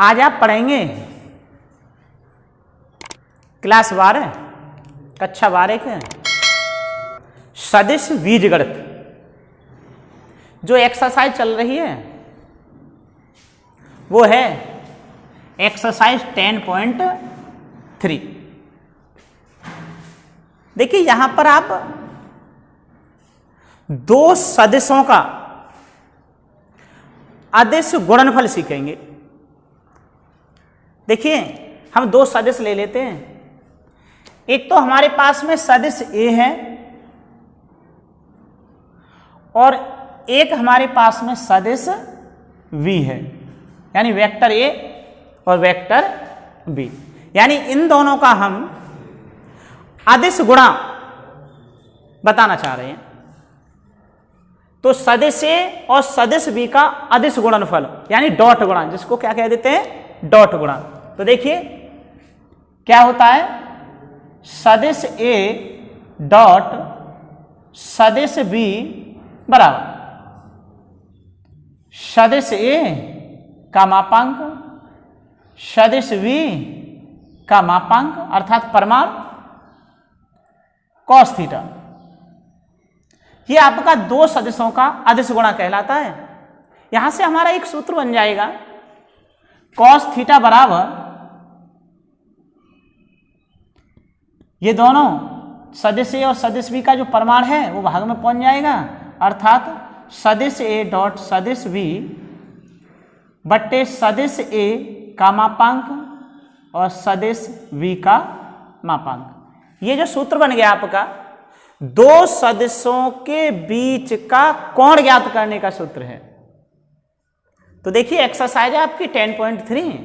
आज आप पढ़ेंगे क्लास 12 कक्षा 12 के सदिश बीजगणित जो एक्सरसाइज चल रही है वो है एक्सरसाइज 10.3। देखिए यहां पर आप दो सदिशों का अदिश गुणनफल सीखेंगे। देखिए हम दो सदिश ले लेते हैं। एक तो हमारे पास में सदिश ए है और एक हमारे पास में सदिश बी है, यानी वेक्टर ए और वेक्टर बी, यानी इन दोनों का हम अदिश गुणा बताना चाह रहे हैं। तो सदिश ए और सदिश बी का अदिश गुणनफल यानी डॉट गुणा, जिसको क्या कह देते हैं डॉट गुणा। तो देखिए क्या होता है, सदिश ए डॉट सदिश बी बराबर सदिश ए का मापांक सदिश बी का मापांक अर्थात परिमाण कॉस थीटा। ये आपका दो सदिशों का अदिश गुणा कहलाता है। यहां से हमारा एक सूत्र बन जाएगा कॉस थीटा बराबर ये दोनों सदिश ए और सदिश बी का जो परिमाण है वो भाग में पहुंच जाएगा, अर्थात सदिश ए डॉट सदिश बी बट्टे सदिश ए का मापांक और सदिश बी का मापांक। ये जो सूत्र बन गया आपका दो सदिशों के बीच का कोण ज्ञात करने का सूत्र है। तो देखिए एक्सरसाइज है आपकी 10.3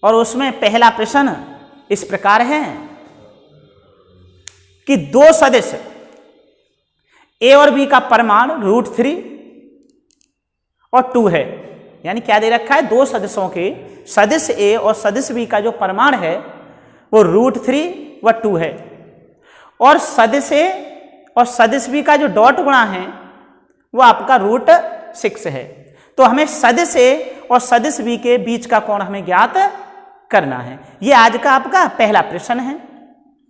और उसमें पहला प्रश्न इस प्रकार है कि दो सदिश ए और बी का परिमाण √3 और 2 है। यानी क्या दे रखा है, दो सदिशों के सदिश ए और सदिश बी का जो परिमाण है वो √3 व 2 है और सदिश ए और सदिश बी का जो डॉट गुणा है वो आपका √6 है। तो हमें सदिश ए और सदिश बी के बीच का कोण हमें ज्ञात करना है। ये आज का आपका पहला प्रश्न है।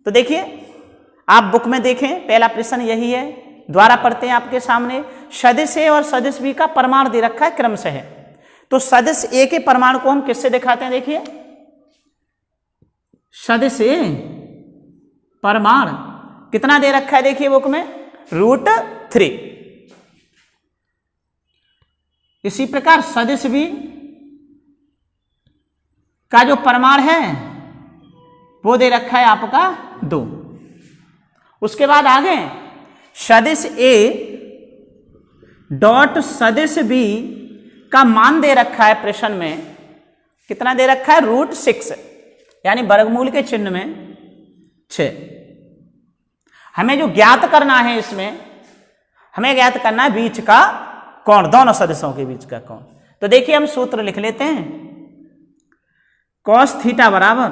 तो देखिए आप बुक में देखें, पहला प्रश्न यही है, द्वारा पढ़ते हैं आपके सामने। सदिश ए और सदिश बी का परिमाण दे रखा है क्रमशः है। तो सदिश ए के परिमाण को हम किससे दिखाते हैं, देखिए सदिश ए परिमाण कितना दे रखा है, देखिए बुक में √3। इसी प्रकार सदिश बी का जो परिमाण है वो दे रखा है आपका 2। उसके बाद आगे सदिश ए डॉट सदिश बी का मान दे रखा है प्रश्न में, कितना दे रखा है √6, यानी वर्गमूल के चिन्ह में 6। हमें जो ज्ञात करना है इसमें हमें ज्ञात करना है बीच का कोण, दोनों सदिशों के बीच का कोण। तो देखिए हम सूत्र लिख लेते हैं, कॉस थीटा बराबर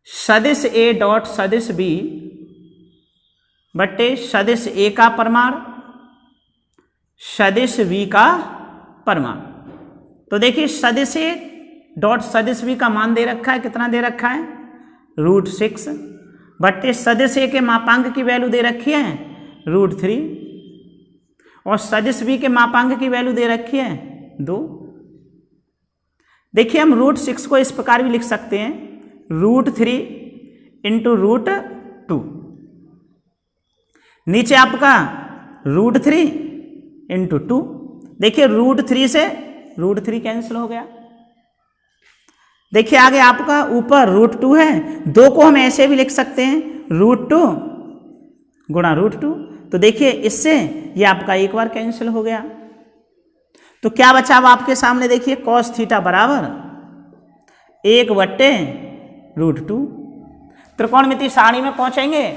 सदिश ए डॉट सदिश बी बट्टे सदिश ए का परिमाण सदिश बी का परिमाण। तो देखिए सदिश ए डॉट सदिश बी का मान दे रखा है, कितना दे रखा है √6 बट्टे सदिश ए के मापांक की वैल्यू दे रखी है √3 और सदिश बी के मापांक की वैल्यू दे रखी है 2। देखिए हम √6 को इस प्रकार भी लिख सकते हैं √3 इंटू √2, नीचे आपका √3 इंटू 2। देखिए √3 से √3 कैंसिल हो गया। देखिए आगे आपका ऊपर √2 है, 2 को हम ऐसे भी लिख सकते हैं √2 गुणा √2। तो देखिए इससे ये आपका एक बार कैंसिल हो गया। तो क्या बचा अब आपके सामने, देखिए कॉस थीटा बराबर 1/√2। त्रिकोणमिति सारणी में पहुंचेंगे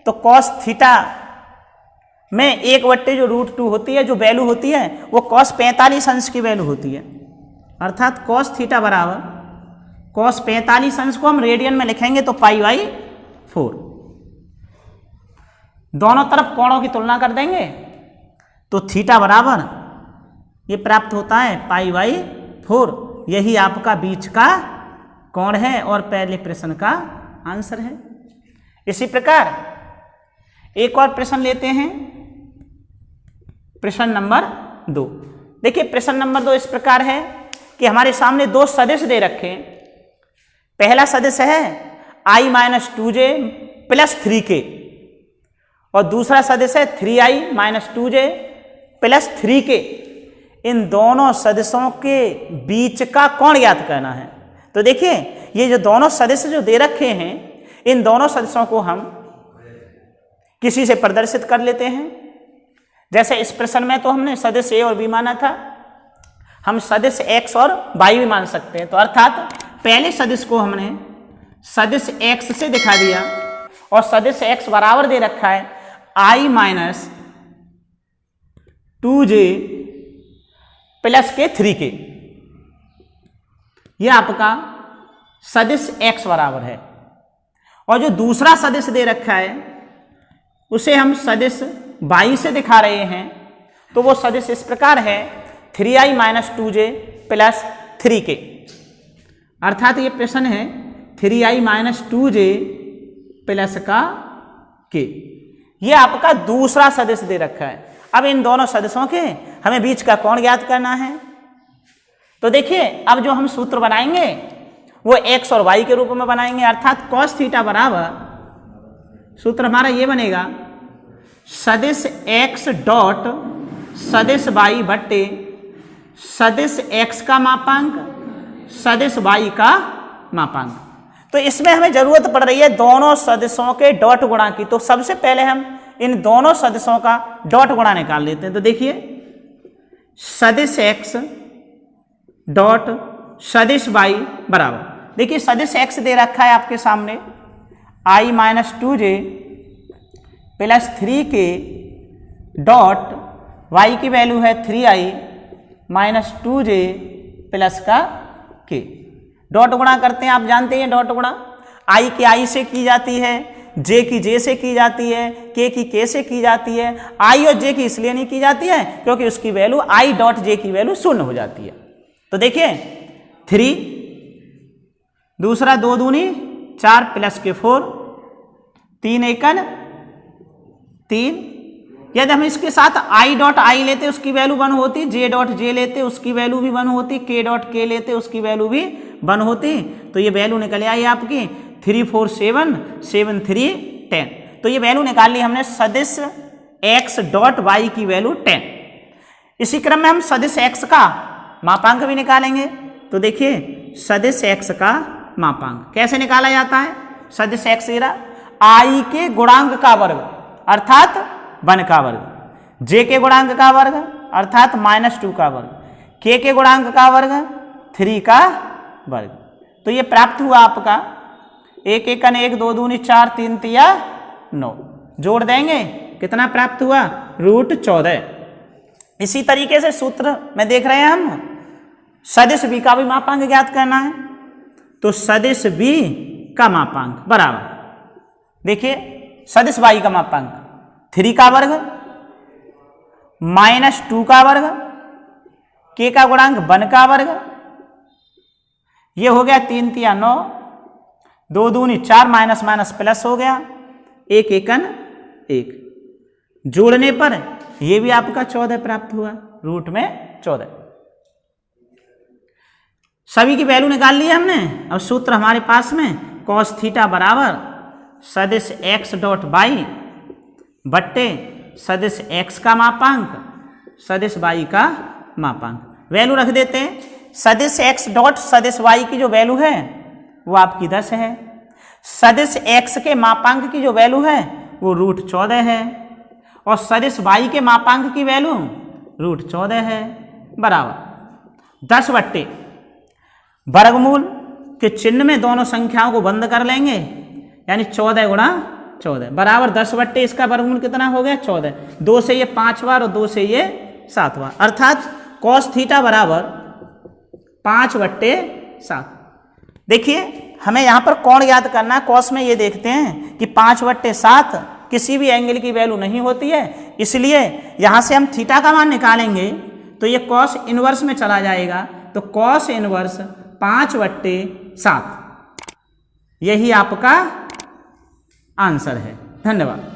तो कॉस थीटा में 1/, जो √2 होती है, जो वैल्यू होती है वो कॉस 45 अंश की वैल्यू होती है, अर्थात कॉस थीटा बराबर कॉस 45 अंश को हम रेडियन में लिखेंगे तो π/4। दोनों तरफ कोणों की तुलना कर देंगे तो थीटा बराबर ये प्राप्त होता है π/4 4 यही आपका बीच का कोण है और पहले प्रश्न का आंसर है। इसी प्रकार एक और प्रश्न लेते हैं, प्रश्न नंबर 2। देखिए प्रश्न नंबर 2 इस प्रकार है कि हमारे सामने दो सदिश दे रखे हैं। पहला सदिश है i-2j + 3k और दूसरा सदिश है 3i-2j + 3k। इन दोनों सदिशों के बीच का कोण ज्ञात करना है। तो देखिए ये जो दोनों सदिश जो दे रखे हैं, इन दोनों सदिशों को हम किसी से प्रदर्शित कर लेते हैं। जैसे इस प्रश्न में तो हमने सदिश a और b माना था, हम सदिश x और y भी मान सकते हैं। तो अर्थात पहले सदिश को हमने सदिश x से दिखा दिया और सदिश x बराबर दे रखा है i-2j + के 3k। यह आपका सदिश x बराबर है। और जो दूसरा सदिश दे रखा है उसे हम सदिश y से दिखा रहे हैं। तो वो सदिश इस प्रकार है 3i-2j + 3k। अर्थात ये प्रश्न है 3i-2j + का k। ये आपका दूसरा सदिश दे रखा है। अब इन दोनों सदिशों के हमें बीच का कोण ज्ञात करना है। तो देखिए अब जो हम सूत्र बनाएंगे वो x और y के रूप में बनाएंगे। अर्थात cos थीटा बराबर सूत्र हमारा ये बनेगा सदिश x डॉट सदिश y बट्टे सदिश x का मापांक सदिश y का मापांक। तो इसमें हमें जरूरत पड़ रही है दोनों सदिशों के डॉट गुणा की। तो सबसे पहले हम इन दोनों सदिशों का डॉट गुणा निकाल लेते हैं। तो देखिए सदिश x डॉट सदिश y बराबर, देखिए सदिश x दे रखा है आपके सामने i-2j + 3k डॉट y की वैल्यू है 3i-2j + का k। डॉट गुणा करते हैं, आप जानते हैं डॉट गुणा i की i से की जाती है, j की j से की जाती है, k की k से की जाती है। i और j की इसलिए नहीं की जाती है क्योंकि उसकी वैल्यू i डॉट j की वैल्यू 0 हो जाती है। तो देखिए 3 दूसरा 2 दूनी 4 + के 4 3 एकन 3। यदि हम इसके साथ i डॉट i लेते उसकी वैल्यू 1 होती, j डॉट j लेते उसकी वैल्यू भी 1 होती, k डॉट k लेते उसकी वैल्यू भी 1 होती। तो ये वैल्यू निकल आई आपकी 3 4 7 7 3 10। तो ये वैल्यू निकाल ली हमने सदिश x डॉट y की वैल्यू 10। इसी क्रम में हम सदिश x का मापांक भी निकालेंगे। तो देखिए सदिश x का मापांक कैसे निकाला जाता है। सदिश x i के गुणांक का वर्ग अर्थात 1 का वर्ग, j के गुणांक का वर्ग अर्थात -2 का वर्ग, k के गुणांक का वर्ग 3 का वर्ग। तो ये प्राप्त हुआ आपका 1 एकन 1 2 दूनी 4 3 तिया 9। जोड़ देंगे कितना प्राप्त हुआ √14। इसी तरीके से सूत्र में देख रहे हैं हम सदिश b का भी मापांक ज्ञात करना है। तो सदिश b का मापांक बराबर, देखिए सदिश y का मापांक 3 का वर्ग -2 का वर्ग, k का गुणांक 1 का वर्ग, ये हो गया 3 तिया 9, 2 दूनी 4 माइनस माइनस प्लस हो गया 1 एकन 1। जोड़ने पर ये भी आपका 14 प्राप्त हुआ, रूट में 14। सभी की वैल्यू निकाल ली हमने। अब सूत्र हमारे पास में cos थीटा बराबर सदिश x डॉट y बट्टे सदिश x का मापांक सदिश y का मापांक। वैल्यू रख देते हैं। सदिश x डॉट सदिश y की जो वैल्यू है वो आपकी 10 है। सदिश x के मापांक की जो वैल्यू है वो √14 है और सदिश y के मापांक की वैल्यू √14 है बराबर 10 बट्टे वर्गमूल के चिन्ह में दोनों संख्याओं को बंद कर लेंगे, यानी 14 गुणा 14 बराबर 10 बट्टे इसका वर्गमूल कितना हो गया 14। 2 से ये 5 बार और 2 से ये 7 बार, अर्थात cos थीटा बराबर 5 बट्टे 7। देखिए हमें यहाँ पर कोण याद करना है। cos में ये देखते हैं कि 5 बट्टे 7 किसी भी एंगल की वैल्यू नहीं होती है, इसलिए यहाँ से हम थीटा का मान निकालेंगे तो ये cos इनवर्स में चला जाएगा, तो कॉस इनवर्स 5/7 यही आपका आंसर है। धन्यवाद।